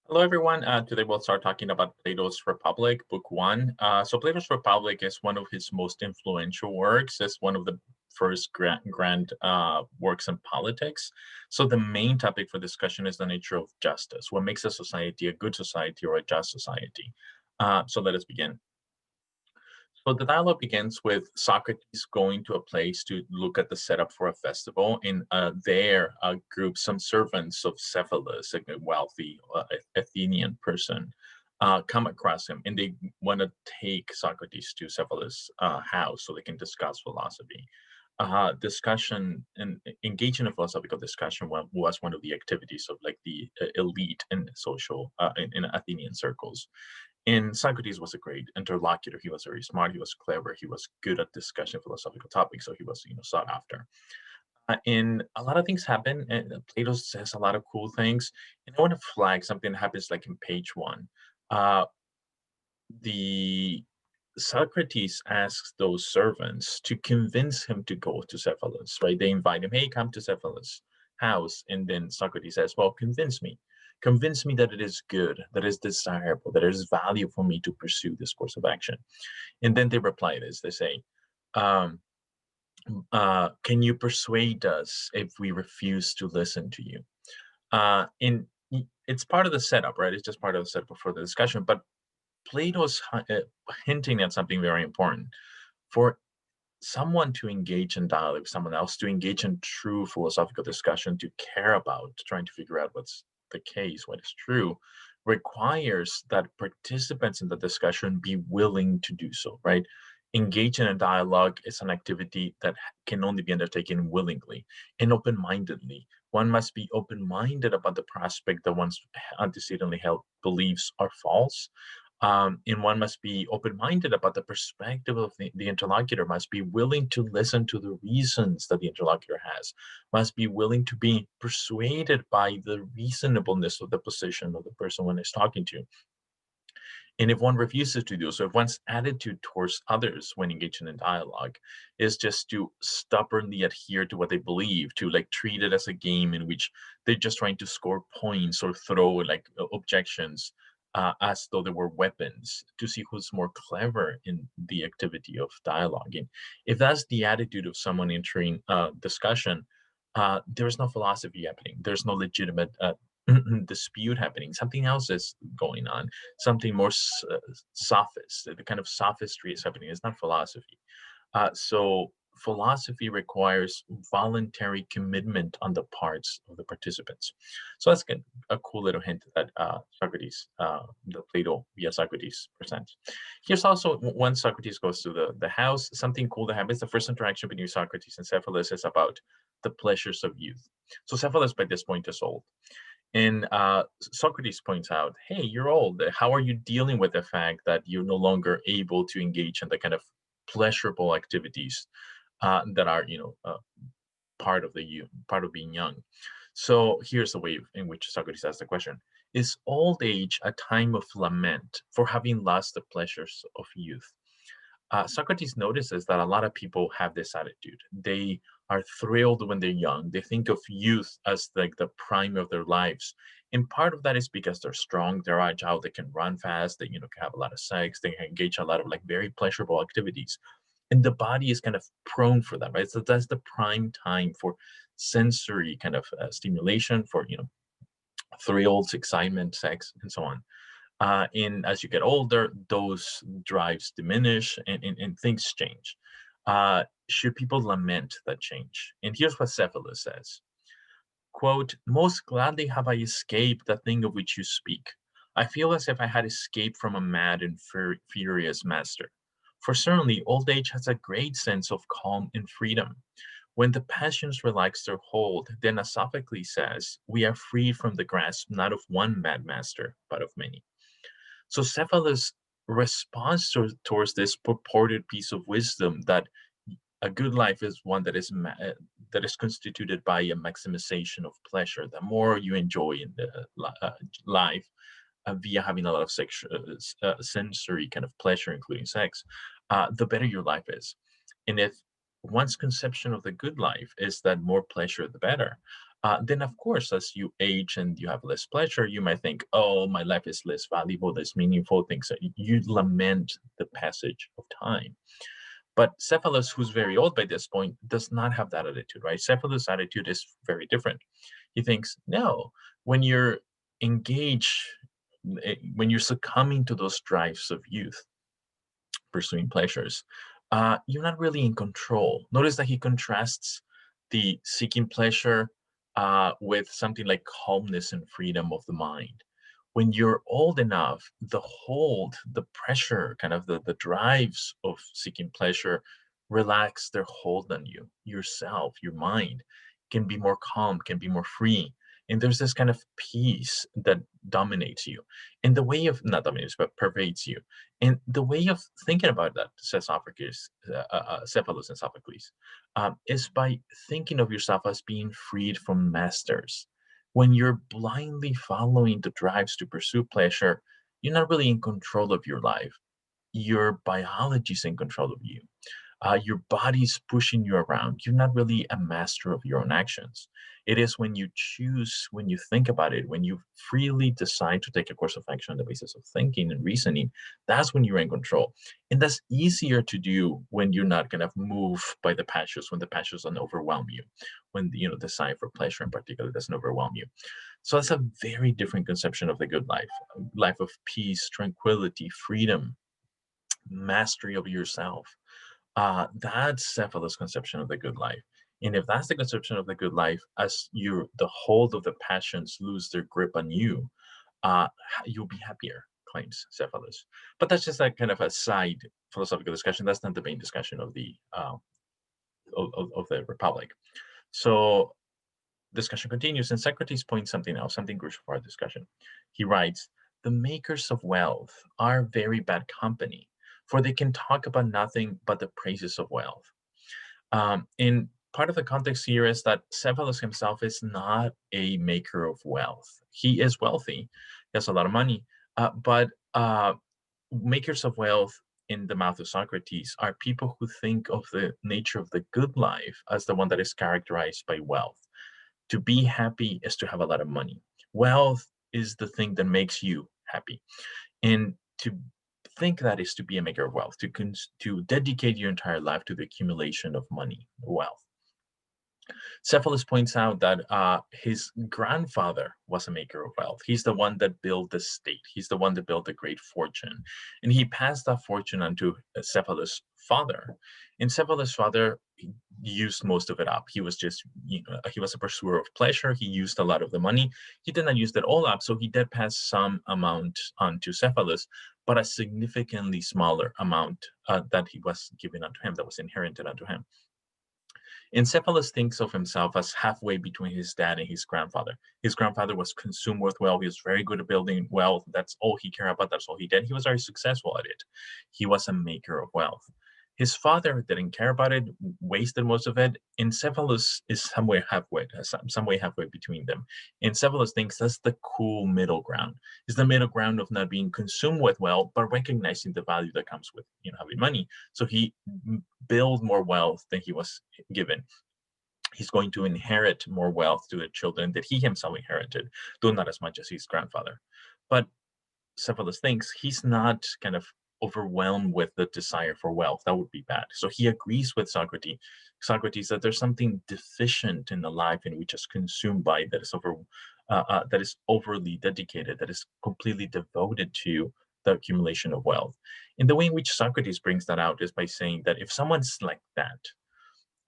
Hello, everyone. Today we'll start talking about Plato's Republic, Book One. So Plato's Republic is one of his most influential works. It's one of the first grand works in politics. So the main topic for discussion is the nature of justice. What makes a society a good society or a just society? So let us begin. So the dialogue begins with Socrates going to a place to look at the setup for a festival, and there a group, some servants of Cephalus, a wealthy Athenian person, come across him, and they want to take Socrates to Cephalus' house so they can discuss philosophy. Discussion and engage in a philosophical discussion was one of the activities of like the elite in social in Athenian circles. And Socrates was a great interlocutor. He was very smart. He was clever. He was good at discussing philosophical topics. So he was, sought after. And a lot of things happen. And Plato says a lot of cool things. And I want to flag something that happens like in page one. Uh, the Socrates asks those servants to convince him to go to Cephalus, right? They invite him, hey, come to Cephalus' house. And then Socrates says, well, convince me. Convince me that it is good, that it is desirable, that it is value for me to pursue this course of action. And then they reply this, they say, um, can you persuade us if we refuse to listen to you? And it's part of the setup, right? It's just part of the setup for the discussion. But Plato's hinting at something very important. For someone to engage in dialogue with someone else, to engage in true philosophical discussion, to care about trying to figure out what's the case, what is true, requires that participants in the discussion be willing to do so, right? Engage in a dialogue is an activity that can only be undertaken willingly and open-mindedly. One must be open-minded about the prospect that one's antecedently held beliefs are false, and one must be open-minded about the perspective of the interlocutor, must be willing to listen to the reasons that the interlocutor has, must be willing to be persuaded by the reasonableness of the position of the person one is talking to. And if one refuses to do so, if one's attitude towards others when engaging in dialogue is just to stubbornly adhere to what they believe, to like treat it as a game in which they're just trying to score points or throw like objections as though they were weapons to see who's more clever in the activity of dialoguing. If that's the attitude of someone entering discussion, there's no philosophy happening. There's no legitimate dispute happening. Something else is going on, something more sophist. The kind of sophistry is happening. It's not philosophy. So philosophy requires voluntary commitment on the parts of the participants. So that's a cool little hint that Socrates, the Plato via Socrates presents. Here's also when Socrates goes to the house, something cool that happens. The first interaction between Socrates and Cephalus is about the pleasures of youth. So Cephalus by this point is old. And Socrates points out, hey, you're old. How are you dealing with the fact that you're no longer able to engage in the kind of pleasurable activities that are, part of being young? So here's the way in which Socrates asks the question: is old age a time of lament for having lost the pleasures of youth? Socrates notices that a lot of people have this attitude. They are thrilled when they're young. They think of youth as like the prime of their lives. And part of that is because they're strong, they're agile, they can run fast, they can have a lot of sex, they can engage in a lot of like very pleasurable activities. And the body is kind of prone for that, right? So that's the prime time for sensory kind of stimulation, for thrills, excitement, sex, and so on. And as you get older, those drives diminish and things change. Should people lament that change? And here's what Cephalus says, quote, most gladly have I escaped the thing of which you speak. I feel as if I had escaped from a mad and furious master. For certainly old age has a great sense of calm and freedom. When the passions relax their hold, then as Sophocles says, we are freed from the grasp not of one mad master, but of many. So Cephalus responds towards this purported piece of wisdom that a good life is one that is constituted by a maximization of pleasure. The more you enjoy in the life via having a lot of sensory kind of pleasure, including sex, the better your life is. And if one's conception of the good life is that more pleasure, the better, Then, of course, as you age and you have less pleasure, you might think, oh, my life is less valuable, less meaningful, things that you lament the passage of time. But Cephalus, who's very old by this point, does not have that attitude, right? Cephalus' attitude is very different. He thinks, no, when you're engaged, when you're succumbing to those drives of youth, pursuing pleasures, you're not really in control. Notice that he contrasts the seeking pleasure with something like calmness and freedom of the mind. When you're old enough, the pressure, kind of the drives of seeking pleasure relax their hold on you, yourself, your mind can be more calm, can be more free. And there's this kind of peace that dominates you. And the way of, not dominates, but pervades you. And the way of thinking about that, says Sophocles, Cephalus and Sophocles, is by thinking of yourself as being freed from masters. When you're blindly following the drives to pursue pleasure, you're not really in control of your life. Your biology is in control of you. Your body's pushing you around. You're not really a master of your own actions. It is when you choose, when you think about it, when you freely decide to take a course of action on the basis of thinking and reasoning, that's when you're in control. And that's easier to do when you're not kind of moved by the passions, when the passions don't overwhelm you, when the desire for pleasure in particular doesn't overwhelm you. So that's a very different conception of the good life, a life of peace, tranquility, freedom, mastery of yourself. That's Cephalus' conception of the good life. And if that's the conception of the good life, as the hold of the passions lose their grip on you, uh, you'll be happier, claims Cephalus. But that's just a kind of a side philosophical discussion. That's not the main discussion of the Republic. So discussion continues, and Socrates points something else, something crucial for our discussion. He writes, the makers of wealth are very bad company, for they can talk about nothing but the praises of wealth. And part of the context here is that Cephalus himself is not a maker of wealth. He is wealthy, he has a lot of money, but makers of wealth in the mouth of Socrates are people who think of the nature of the good life as the one that is characterized by wealth. To be happy is to have a lot of money. Wealth is the thing that makes you happy. And to think that is to be a maker of wealth, to dedicate your entire life to the accumulation of money, wealth. Cephalus points out that his grandfather was a maker of wealth. He's the one that built the state. He's the one that built the great fortune. And he passed that fortune on to Cephalus' father. And Cephalus' father used most of it up. He was just, he was a pursuer of pleasure. He used a lot of the money. He did not use that all up. So he did pass some amount on to Cephalus, but a significantly smaller amount that he was given unto him, that was inherited unto him. Encephalus thinks of himself as halfway between his dad and his grandfather. His grandfather was consumed with wealth. He was very good at building wealth. That's all he cared about. That's all he did. He was very successful at it. He was a maker of wealth. His father didn't care about it, wasted most of it. Encephalus is some way halfway between them. Encephalus thinks that's the cool middle ground. It's the middle ground of not being consumed with wealth, but recognizing the value that comes with having money. So he built more wealth than he was given. He's going to inherit more wealth to the children that he himself inherited, though not as much as his grandfather. But Cephalus thinks he's not kind of overwhelmed with the desire for wealth. That would be bad. So he agrees with Socrates that there's something deficient in the life in which is consumed by that is overly dedicated, that is completely devoted to the accumulation of wealth. And the way in which Socrates brings that out is by saying that if someone's like that,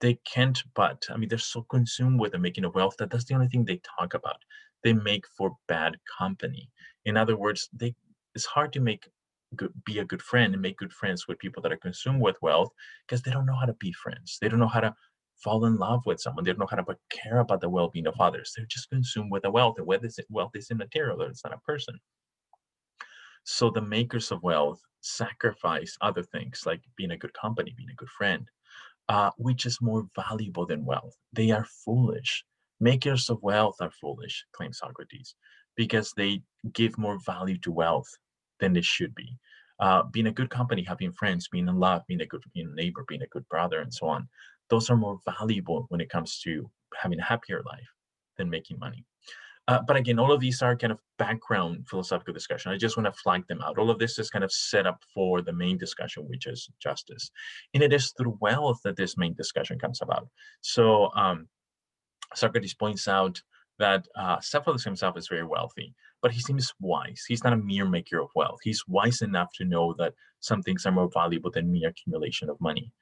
they can't but, I mean, they're so consumed with the making of wealth that that's the only thing they talk about. They make for bad company. In other words, it's hard to be a good friend and make good friends with people that are consumed with wealth because they don't know how to be friends. They don't know how to fall in love with someone. They don't know how to care about the well-being of others. They're just consumed with the wealth, and wealth is immaterial, it's not a person. So the makers of wealth sacrifice other things like being a good company, being a good friend, which is more valuable than wealth. They are foolish. Makers of wealth are foolish, claims Socrates, because they give more value to wealth than they should be. Being a good company, having friends, being in love, being a neighbor, being a good brother, and so on. Those are more valuable when it comes to having a happier life. than making money. But again, all of these are kind of background philosophical discussion. I just want to flag them out. All of this is kind of set up for the main discussion, which is justice. And it is through wealth that this main discussion comes about. So Socrates points out that Cephalus himself is very wealthy, but he seems wise. He's not a mere maker of wealth. He's wise enough to know that some things are more valuable than mere accumulation of money.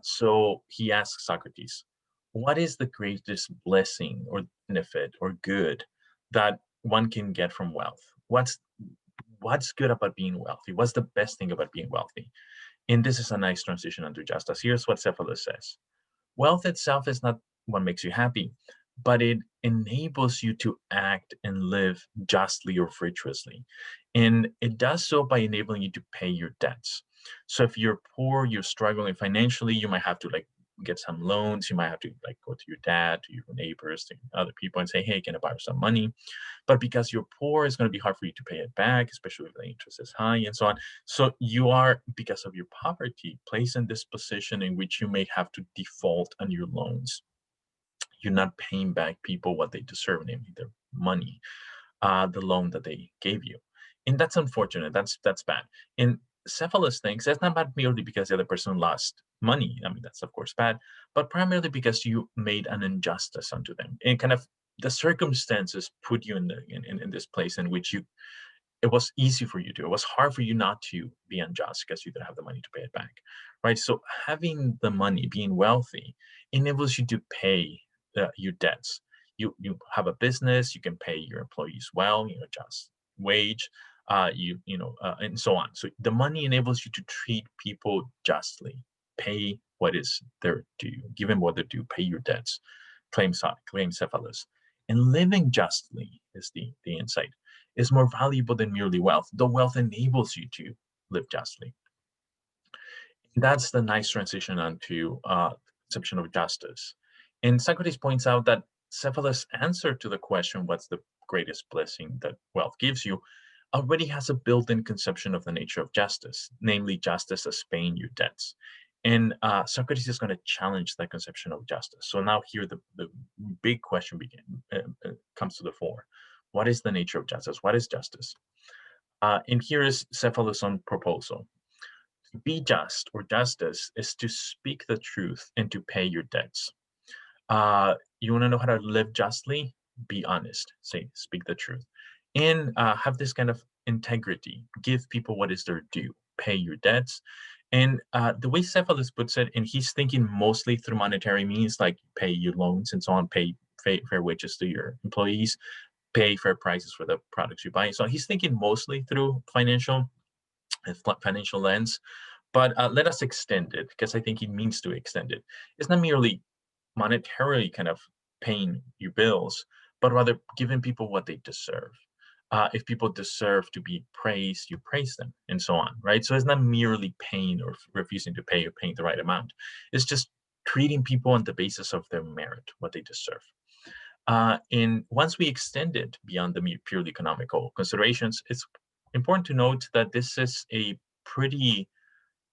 So he asks Socrates, what is the greatest blessing or benefit or good that one can get from wealth? What's good about being wealthy? What's the best thing about being wealthy? And this is a nice transition into justice. Here's what Cephalus says. Wealth itself is not what makes you happy, but it enables you to act and live justly or virtuously. And it does so by enabling you to pay your debts. So if you're poor, you're struggling financially, you might have to like get some loans. You might have to like go to your dad, to your neighbors, to other people and say, hey, can I borrow some money? But because you're poor, it's going to be hard for you to pay it back, especially if the interest is high and so on. So you are, because of your poverty, placed in this position in which you may have to default on your loans. You're not paying back people what they deserve, namely their money, the loan that they gave you. And that's unfortunate. That's bad. And Cephalus thinks that's not bad merely because the other person lost money. I mean, that's of course bad, but primarily because you made an injustice unto them. And kind of the circumstances put you in this place in which it was easy for you to, it was hard for you not to be unjust because you didn't have the money to pay it back, right? So having the money, being wealthy, enables you to pay your debts. You have a business, you can pay your employees well, just wage, and so on. So the money enables you to treat people justly, pay what is their due, give them what they're due, pay your debts, claim Cephalus. And living justly is the insight, is more valuable than merely wealth, though wealth enables you to live justly. And that's the nice transition onto conception of justice. And Socrates points out that Cephalus' answer to the question, what's the greatest blessing that wealth gives you, already has a built-in conception of the nature of justice, namely justice as paying your debts. And Socrates is going to challenge that conception of justice. So now here the big question comes to the fore. What is the nature of justice? What is justice? And here is Cephalus' own proposal. To be just or justice is to speak the truth and to pay your debts. You want to know how to live justly? Be honest. Speak the truth. And have this kind of integrity. Give people what is their due. Pay your debts. And the way Cephalus puts it, and he's thinking mostly through monetary means, like pay your loans and so on, pay fair wages to your employees, pay fair prices for the products you buy. So he's thinking mostly through financial lens. But let us extend it, because I think he means to extend it. It's not merely monetarily kind of paying your bills, but rather giving people what they deserve. If people deserve to be praised, you praise them, and so on, right? So it's not merely paying or refusing to pay or paying the right amount. It's just treating people on the basis of their merit, what they deserve. And once we extend it beyond the purely economical considerations, it's important to note that this is a pretty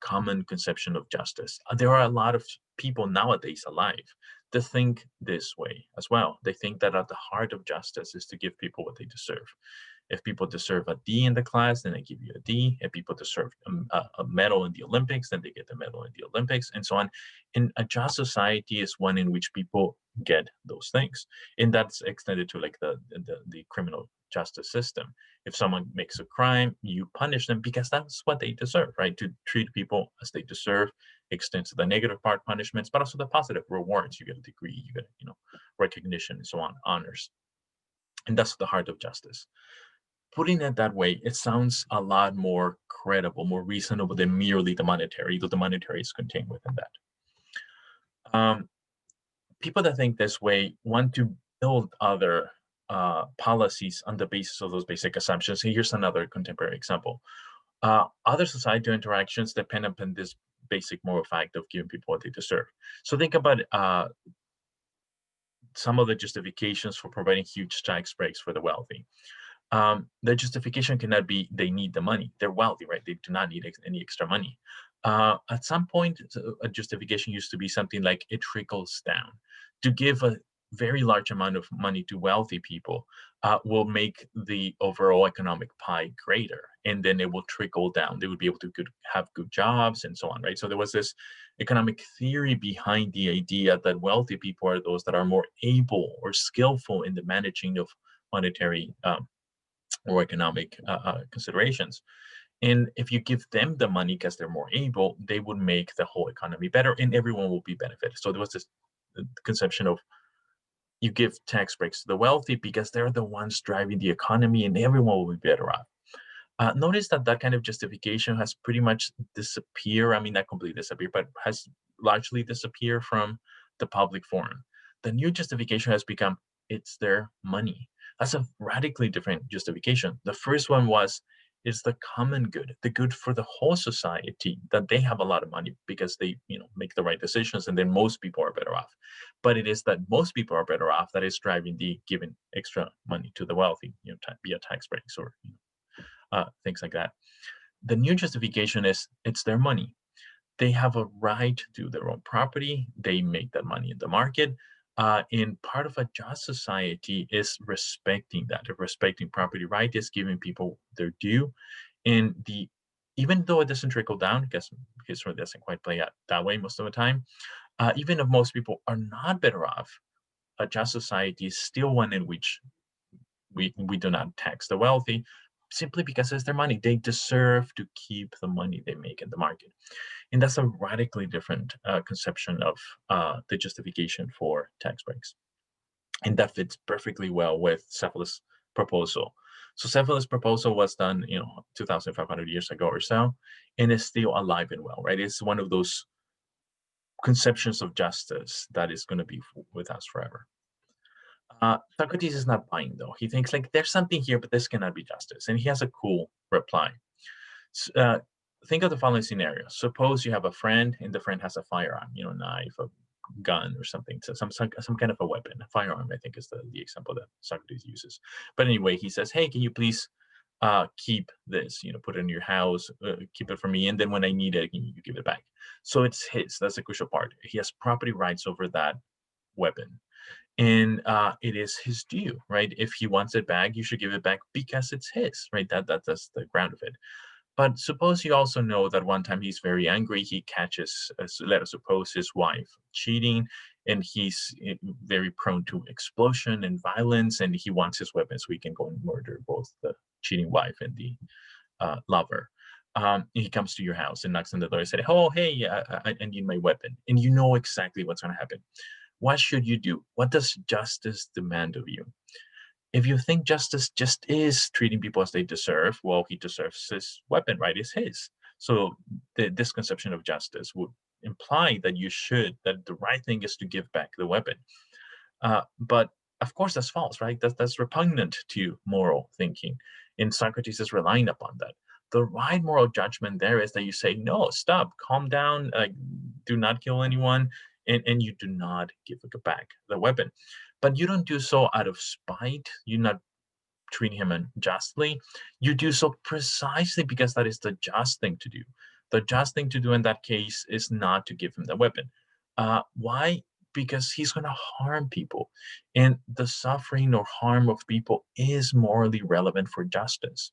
common conception of justice. There are a lot of people nowadays alive that think this way as well. They think that at the heart of justice is to give people what they deserve. If people deserve a D in the class, then they give you a D. If people deserve a medal in the Olympics, then they get the medal in the Olympics, and so on. And a just society is one in which people get those things, and that's extended to like the criminal justice system. If someone makes a crime, you punish them because that's what they deserve, right? To treat people as they deserve extends to the negative part punishments, but also the positive rewards. You get a degree, you get recognition, and so on, honors, and that's the heart of justice. Putting it that way, it sounds a lot more credible, more reasonable than merely the monetary, though the monetary is contained within that. People that think this way want to build other policies on the basis of those basic assumptions. Here's another contemporary example. Other societal interactions depend upon this basic moral fact of giving people what they deserve. So think about some of the justifications for providing huge tax breaks for the wealthy. The justification cannot be they need the money. They're wealthy, right? They do not need any extra money. At some point, a justification used to be something like it trickles down. To give very large amount of money to wealthy people will make the overall economic pie greater, and then it will trickle down. They would be able to have good jobs and so on, right? So there was this economic theory behind the idea that wealthy people are those that are more able or skillful in the managing of monetary or economic considerations. And if you give them the money because they're more able, they would make the whole economy better and everyone will be benefited. So there was this conception of you give tax breaks to the wealthy because they're the ones driving the economy and everyone will be better off. Notice that that kind of justification has pretty much disappeared. I mean, not completely disappeared, but has largely disappeared from the public forum. The new justification has become it's their money. That's a radically different justification. The first one was it's the common good, the good for the whole society, that they have a lot of money because they, make the right decisions, and then most people are better off. But it is that most people are better off that is driving the giving extra money to the wealthy, via tax breaks or things like that. The new justification is it's their money. They have a right to their own property. They make that money in the market. And part of a just society is respecting that. Respecting property right is giving people their due. And even though it doesn't trickle down, because history doesn't quite play out that way most of the time, even if most people are not better off, a just society is still one in which we do not tax the wealthy simply because it's their money. They deserve to keep the money they make in the market. And that's a radically different conception of the justification for tax breaks. And that fits perfectly well with Cephalus' proposal. So Cephalus' proposal was done, 2,500 years ago or so, and is still alive and well, right? It's one of those conceptions of justice that is going to be with us forever. Socrates is not buying though. He thinks like there's something here, but this cannot be justice. And he has a cool reply. Uh, think of the following scenario. Suppose you have a friend and the friend has a firearm, a knife, a gun or something, so some kind of a weapon. A firearm, I think, is the example that Socrates uses. But anyway, he says, hey, can you please keep this, put it in your house, keep it for me. And then when I need it, you give it back. So it's his. That's the crucial part. He has property rights over that weapon. And it is his due, right? If he wants it back, you should give it back because it's his, right? That's the ground of it. But suppose you also know that one time he's very angry, he catches, let us suppose, his wife cheating, and he's very prone to explosion and violence, and he wants his weapon so he can go and murder both the cheating wife and the lover. He comes to your house and knocks on the door and says, oh, hey, I need my weapon. And you know exactly what's going to happen. What should you do? What does justice demand of you? If you think justice just is treating people as they deserve, well, he deserves his weapon, right? It's his. So this conception of justice would imply that that the right thing is to give back the weapon. But of course, that's false, right? That's repugnant to moral thinking. And Socrates is relying upon that. The right moral judgment there is that you say, no, stop, calm down, do not kill anyone, and you do not give back the weapon. But you don't do so out of spite. You're not treating him unjustly. You do so precisely because that is the just thing to do. The just thing to do in that case is not to give him the weapon. Why? Because he's going to harm people. And the suffering or harm of people is morally relevant for justice.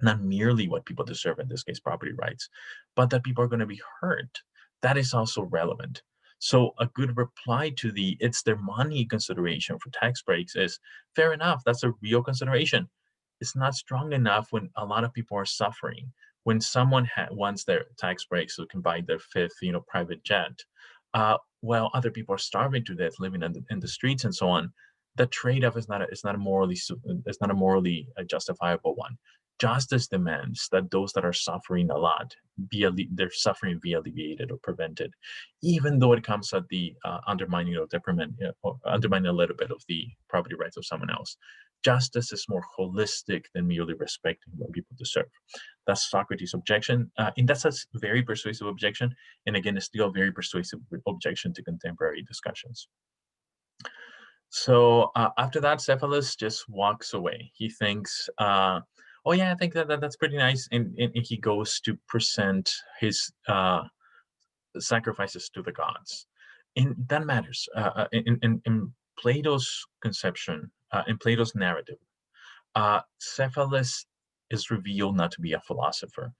Not merely what people deserve, in this case, property rights, but that people are going to be hurt. That is also relevant. So a good reply to the it's their money consideration for tax breaks is fair enough. That's a real consideration. It's not strong enough when a lot of people are suffering. When someone wants their tax breaks so can buy their fifth, private jet, while other people are starving to death, living in the streets and so on. The trade-off is not a morally justifiable one. Justice demands that those that are suffering a lot their suffering be alleviated or prevented, even though it comes at the undermining or detriment, or undermining a little bit of the property rights of someone else. Justice is more holistic than merely respecting what people deserve. That's Socrates' objection, and that's a very persuasive objection. And again, it's still a very persuasive objection to contemporary discussions. So after that, Cephalus just walks away. He thinks, oh yeah, I think that's pretty nice. And he goes to present his sacrifices to the gods. And that matters. And Plato's conception, in Plato's narrative, Cephalus is revealed not to be a philosopher.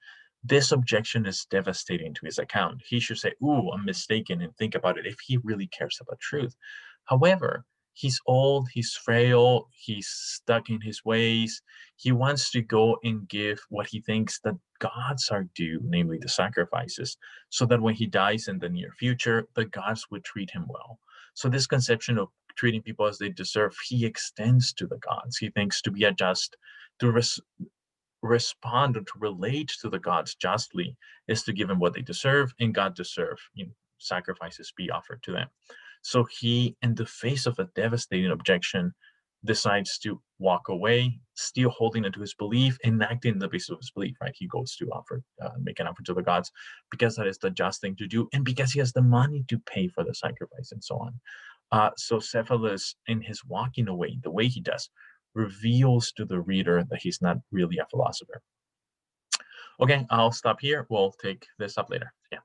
This objection is devastating to his account. He should say, ooh, I'm mistaken, and think about it if he really cares about truth. However, he's old, he's frail, he's stuck in his ways. He wants to go and give what he thinks that gods are due, namely the sacrifices, so that when he dies in the near future, the gods would treat him well. So this conception of treating people as they deserve, he extends to the gods. He thinks to be a just, to respond or to relate to the gods justly is to give them what they deserve, and God deserve, sacrifices be offered to them. So he, in the face of a devastating objection, decides to walk away, still holding into his belief and acting in the basis of his belief, right? He goes to make an offer to the gods because that is the just thing to do, and because he has the money to pay for the sacrifice and so on. So Cephalus, in his walking away, the way he does, reveals to the reader that he's not really a philosopher. Okay, I'll stop here. We'll take this up later. Yeah.